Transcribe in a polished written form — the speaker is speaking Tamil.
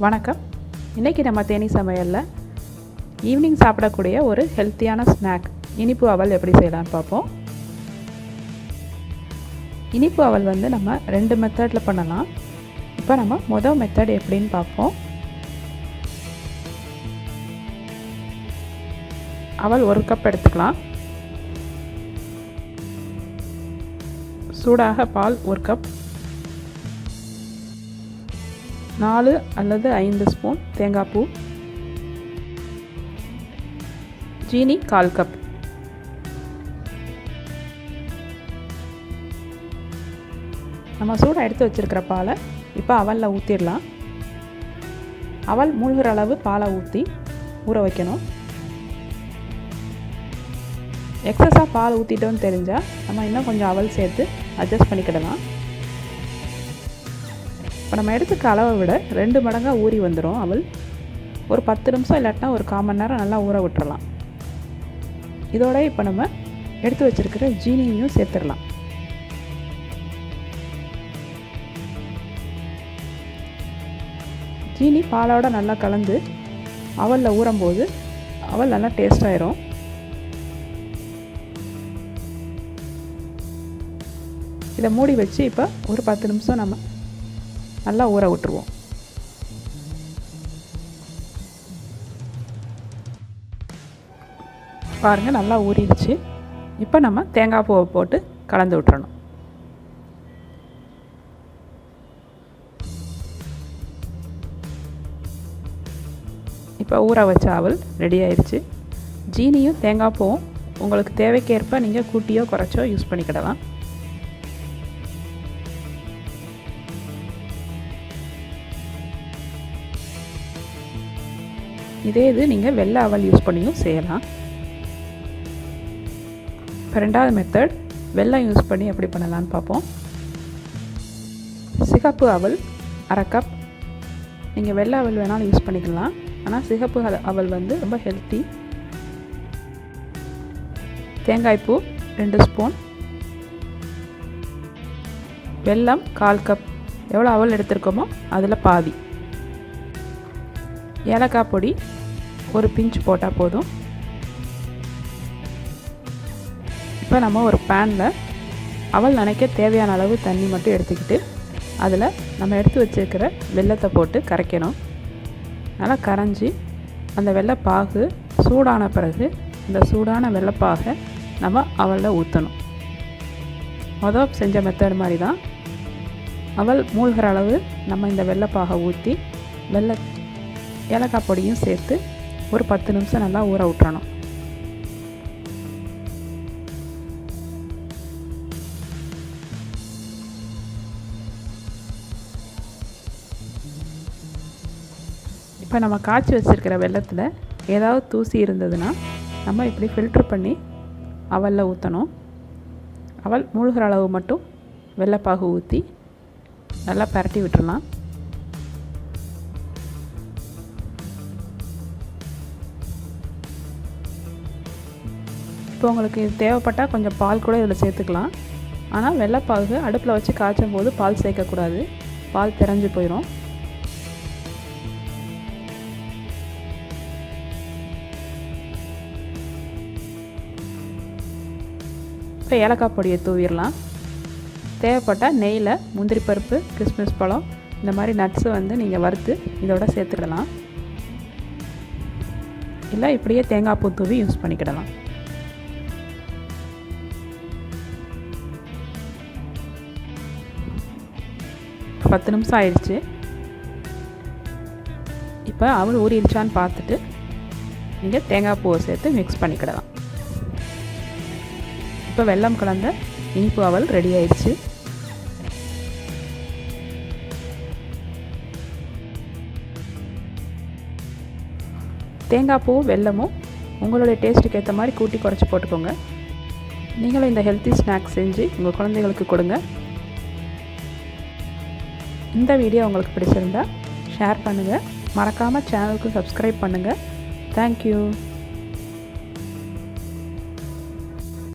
வணக்கம். இன்றைக்கி நம்ம தேனி சமையலில் ஈவினிங் சாப்பிடக்கூடிய ஒரு ஹெல்த்தியான ஸ்நாக் இனிப்பு அவல் எப்படி செய்யலான்னு பார்ப்போம். இனிப்பு அவல் நம்ம 2 மெத்தடில் பண்ணலாம். இப்போ நம்ம மொதல் மெத்தட் எப்படின்னு பார்ப்போம். அவல் 1 கப் எடுத்துக்கலாம். சூடாக பால் 1 கப், 4 அல்லது 5 ஸ்பூன் தேங்காய் பூ, ஜீனி 1/4 கப். நம்ம சூடாக எடுத்து வச்சுருக்கிற பாலை இப்போ அவலில் ஊற்றிடலாம். அவல் மூழ்கிற அளவு பாலை ஊற்றி ஊற வைக்கணும். எக்ஸஸாக பால் ஊற்றிட்டோன்னு தெரிஞ்சால் நம்ம இன்னும் கொஞ்சம் அவல் சேர்த்து அட்ஜஸ்ட் பண்ணிக்கிடலாம். இப்போ நம்ம எடுத்துக்க அளவை விட 2 மடங்காக ஊறி வந்துடும் அவல். ஒரு 10 நிமிஷம் இல்லாட்டினா ஒரு 1/4 மணி நேரம் நல்லா ஊற விட்டுறலாம். இதோட இப்போ நம்ம எடுத்து வச்சுருக்கிற ஜீனியையும் சேர்த்துடலாம். ஜீனி பாலோட நல்லா கலந்து அவலில் ஊறும்போது அவல் நல்லா டேஸ்ட் ஆயிரும். இதை மூடி வச்சு இப்போ ஒரு 10 நிமிஷம் நம்ம நல்லா ஊற விட்டுருவோம். பாருங்கள், நல்லா ஊறிடுச்சு. இப்போ நம்ம தேங்காய் பூவை போட்டு கலந்து விட்டுறணும். இப்போ ஊற வச்ச அவல் ரெடி ஆயிடுச்சு. ஜீனியும் தேங்காய் பூவும் உங்களுக்கு தேவைக்கேற்ப நீங்கள் கூட்டியோ குறைச்சோ யூஸ் பண்ணிக்கிடலாம். இதே இது நீங்கள் வெள்ளை அவல் யூஸ் பண்ணியும் செய்யலாம். இப்போ 2வது மெத்தட் வெல்லம் யூஸ் பண்ணி எப்படி பண்ணலான்னு பார்ப்போம். சிகப்பு அவல் 1/2 கப். நீங்கள் வெள்ளை அவல் வேணாலும் யூஸ் பண்ணிக்கலாம். ஆனால் சிகப்பு அவல் ரொம்ப ஹெல்த்தி. தேங்காய்ப்பூ 2 ஸ்பூன், வெல்லம் 1/4 கப். எவ்வளோ அவல் எடுத்துருக்கோமோ அதில் பாதி. ஏலக்காய் பொடி ஒரு பிஞ்ச் போட்டால் போதும். இப்போ நம்ம ஒரு பேனில் அவல் நனைக்க தேவையான அளவு தண்ணி மட்டும் எடுத்துக்கிட்டு அதில் நம்ம எடுத்து வச்சுருக்கிற வெல்லத்தை போட்டு கரைக்கணும். நல்லா கரைஞ்சி அந்த வெள்ளைப்பாகு சூடான பிறகு இந்த சூடான வெள்ளைப்பாகை நம்ம அவலில் ஊற்றணும். மொதல் செஞ்ச மெத்தட் மாதிரி தான். அவல் மூழ்கிற அளவு நம்ம இந்த வெள்ளைப்பாகை ஊற்றி ஏலக்காய் பொடியும் சேர்த்து ஒரு 10 நிமிஷம் நல்லா ஊற விட்டுறணும். இப்போ நம்ம காய்ச்சி வச்சுருக்கிற வெல்லத்தில் ஏதாவது தூசி இருந்ததுன்னா நம்ம இப்படி ஃபில்ட்ரு பண்ணி அவலில் ஊற்றணும். அவல் மூழ்கிற அளவு மட்டும் வெள்ளைப்பாகு ஊற்றி நல்லா பரட்டி விட்டுறலாம். இப்போ உங்களுக்கு இது தேவைப்பட்டால் கொஞ்சம் பால் கூட இதில் சேர்த்துக்கலாம். ஆனால் வெள்ளைப்பாகு அடுப்பில் வச்சு காய்ச்சும் போது பால் சேர்க்கக்கூடாது. பால் திரஞ்சு போயிடும். இப்போ ஏலக்காய் பொடியை தூவிடலாம். தேவைப்பட்டால் நெய்யில் முந்திரி பருப்பு, கிஸ்மிஸ் பழம் இந்த மாதிரி நட்ஸு நீங்கள் வறுத்து இதோட சேர்த்துக்கிடலாம். இல்லை இப்படியே தேங்காய் பூ தூவி யூஸ் பண்ணிக்கிடலாம். இப்போ 10 நிமிஷம் ஆயிடுச்சு. இப்போ அவல் ஊறிடுச்சான்னு பார்த்துட்டு நீங்கள் தேங்காய் பூவை சேர்த்து மிக்ஸ் பண்ணிக்கிடலாம். இப்போ வெல்லம் கலந்த இனிப்பு அவல் ரெடி ஆயிடுச்சு. தேங்காய் பூவும் வெல்லமும் உங்களுடைய டேஸ்ட்டுக்கு ஏற்ற மாதிரி கூட்டி குறைச்சி போட்டுக்கோங்க. நீங்களும் இந்த ஹெல்த்தி ஸ்நாக்ஸ் செஞ்சு உங்கள் குழந்தைகளுக்கு கொடுங்க. இந்த வீடியோ உங்களுக்கு பிடிச்சிருந்தா ஷேர் பண்ணுங்கள். மறக்காமல் சேனலுக்கு சப்ஸ்கிரைப் பண்ணுங்கள். தேங்க்யூ.